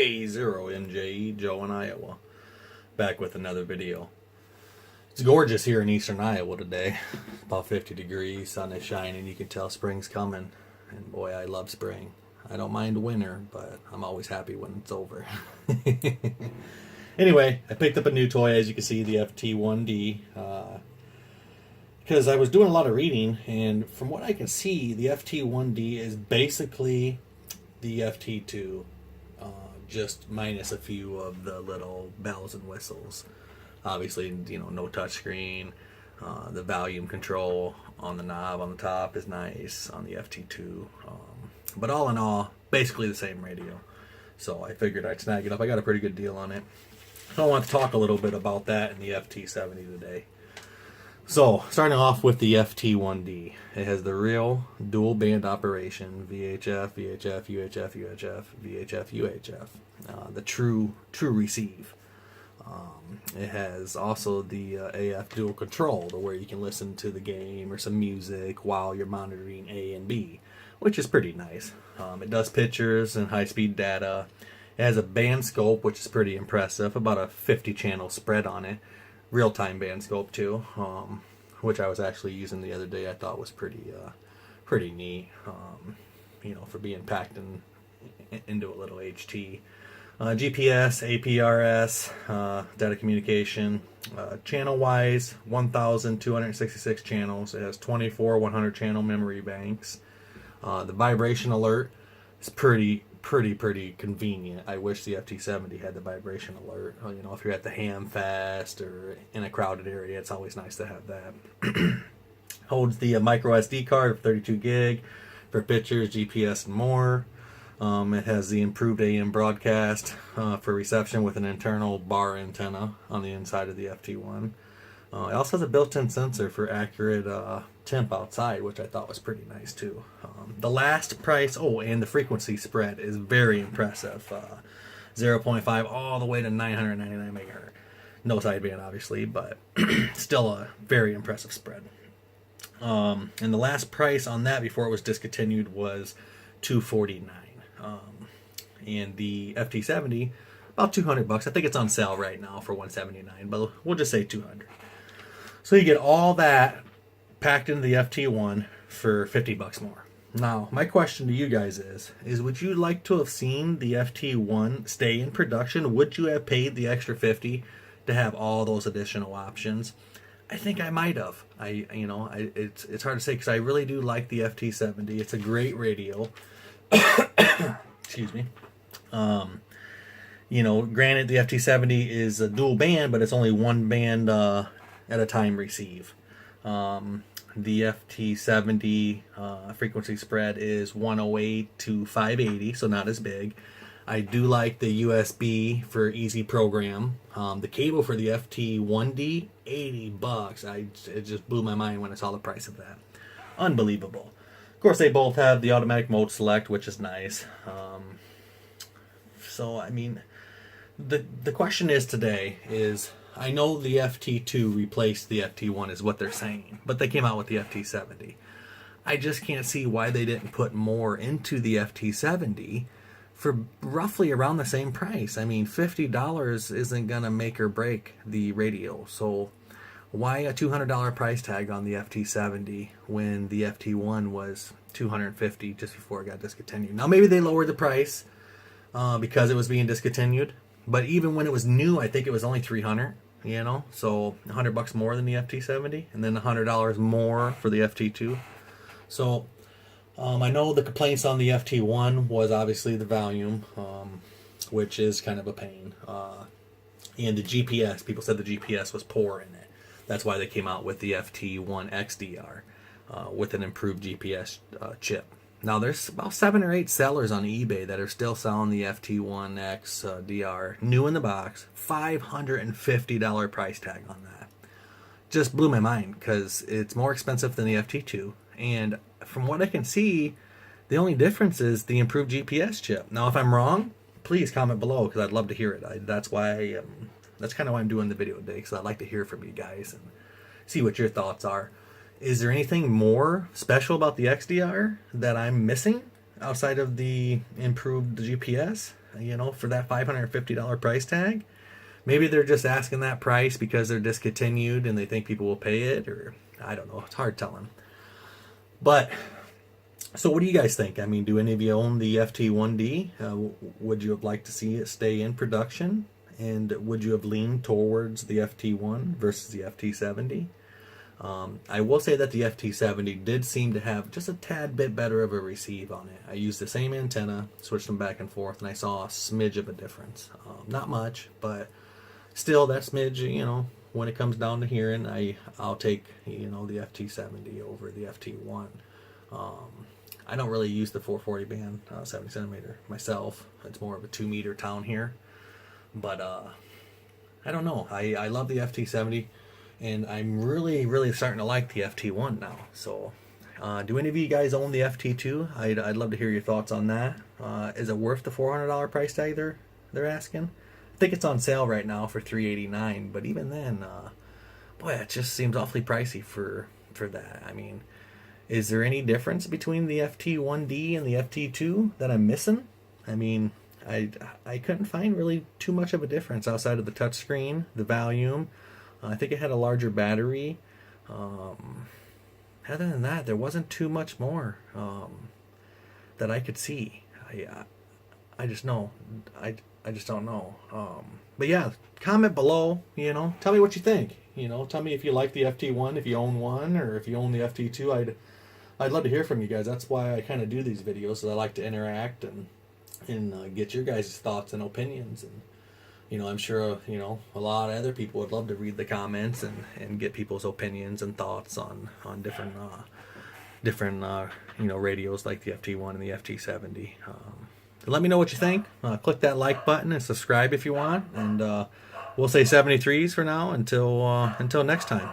FT-70NJE, Joe in Iowa, back with another video. It's gorgeous here in eastern Iowa today. About 50 degrees, sun is shining, you can tell spring's coming. And boy, I love spring. I don't mind winter, but I'm always happy when it's over. Anyway, I picked up a new toy, as you can see, the FT1D. Because I was doing a lot of reading, and from what I can see, the FT1D is basically the FT2, just minus a few of the little bells and whistles. Obviously, you know, no touchscreen. The volume control on the knob on the top is nice on the FT2. But all in all, basically the same radio. So I figured I'd snag it up. I got a pretty good deal on it. So I want to talk a little bit about that in the FT70 today. So, starting off with the FT1D. It has the real dual band operation, VHF, VHF, UHF, UHF, VHF, UHF. The true receive. It has also the AF dual control, to where you can listen to the game or some music while you're monitoring A and B, which is pretty nice. It does pictures and high-speed data. It has a band scope, which is pretty impressive, about a 50-channel spread on it. Real-time band scope too, which I was actually using the other day. I thought was pretty neat, you know, for being packed into a little HT. GPS, APRS, data communication. Channel-wise, 1,266 channels. It has 24 100-channel memory banks. The vibration alert is pretty convenient. I wish the FT70 had the vibration alert. You know, if you're at the ham fest or in a crowded area, it's always nice to have that. Holds the micro SD card of 32 gig for pictures, GPS, and more. It has the improved AM broadcast for reception with an internal bar antenna on the inside of the FT1. It also has a built-in sensor for accurate temp outside, which I thought was pretty nice too. The last price, and the frequency spread is very impressive. 0.5 all the way to 999 megahertz. No sideband, obviously, but still a very impressive spread. And the last price on that before it was discontinued was $249. And the FT70, about $200. I think it's on sale right now for $179, but we'll just say $200. So you get all that packed into the FT1 for $50 more. Now, my question to you guys is would you like to have seen the FT1 stay in production? Would you have paid the extra $50 to have all those additional options? I think I might have. It's hard to say because I really do like the FT70. It's a great radio. Excuse me. You know, granted the FT70 is a dual band, but it's only one band at a time receive. The FT70 frequency spread is 108 to 580, so not as big. I do like the USB for easy program. The cable for the FT1D, $80. It just blew my mind when I saw the price of that. Unbelievable. Of course, they both have the automatic mode select, which is nice. So, I mean, the question is today is, I know the FT2 replaced the FT1 is what they're saying, but they came out with the FT70. I just can't see why they didn't put more into the FT70 for roughly around the same price. I mean, $50 isn't going to make or break the radio. So why a $200 price tag on the FT70 when the FT1 was $250 just before it got discontinued? Now, maybe they lowered the price because it was being discontinued. But even when it was new, I think it was only $300, you know, so $100 more than the FT70, and then $100 more for the FT2. So I know the complaints on the FT1 was obviously the volume, which is kind of a pain, and the GPS. People said the GPS was poor in it. That's why they came out with the FT1XDR with an improved GPS chip. Now, there's about 7 or 8 sellers on eBay that are still selling the FT1XDR, new in the box, $550 price tag on that. Just blew my mind because it's more expensive than the FT2. And from what I can see, the only difference is the improved GPS chip. Now, if I'm wrong, please comment below because I'd love to hear it. That's kind of why I'm doing the video today, because I'd like to hear from you guys and see what your thoughts are. Is there anything more special about the XDR that I'm missing outside of the improved GPS? you know, for that $550 price tag. Maybe they're just asking that price because they're discontinued and they think people will pay it, or I don't know. It's hard telling. But so what do you guys think? I mean, do any of you own the FT1D? Would you have liked to see it stay in production? And would you have leaned towards the FT1 versus the FT70? I will say that the FT70 did seem to have just a tad bit better of a receive on it. I used the same antenna, switched them back and forth, and I saw a smidge of a difference. Not much, but still that smidge, you know, when it comes down to hearing, I'll take, you know, the FT70 over the FT1. I don't really use the 440 band 70 centimeter myself. It's more of a 2-meter town here. But I don't know. I love the FT70, and I'm really starting to like the FT1 now. So do any of you guys own the FT2? I'd love to hear your thoughts on that. Is it worth the $400 price tag they're asking? I think it's on sale right now for $389, but even then, boy, it just seems awfully pricey for that. I mean, is there any difference between the FT1D and the FT2 that I'm missing? I mean, I couldn't find really too much of a difference outside of the touchscreen, the volume. I think it had a larger battery. Other than that, there wasn't too much more that I could see. I just know. I just don't know. But yeah, comment below. You know, tell me what you think. You know, tell me if you like the FT1, if you own one, or if you own the FT2. I'd love to hear from you guys. That's why I kind of do these videos. So I like to interact and get your guys' thoughts and opinions. And you know, I'm sure you know a lot of other people would love to read the comments and get people's opinions and thoughts on different you know, radios like the FT1 and the FT70. Let me know what you think. Click that like button and subscribe if you want. And we'll say 73s for now until next time.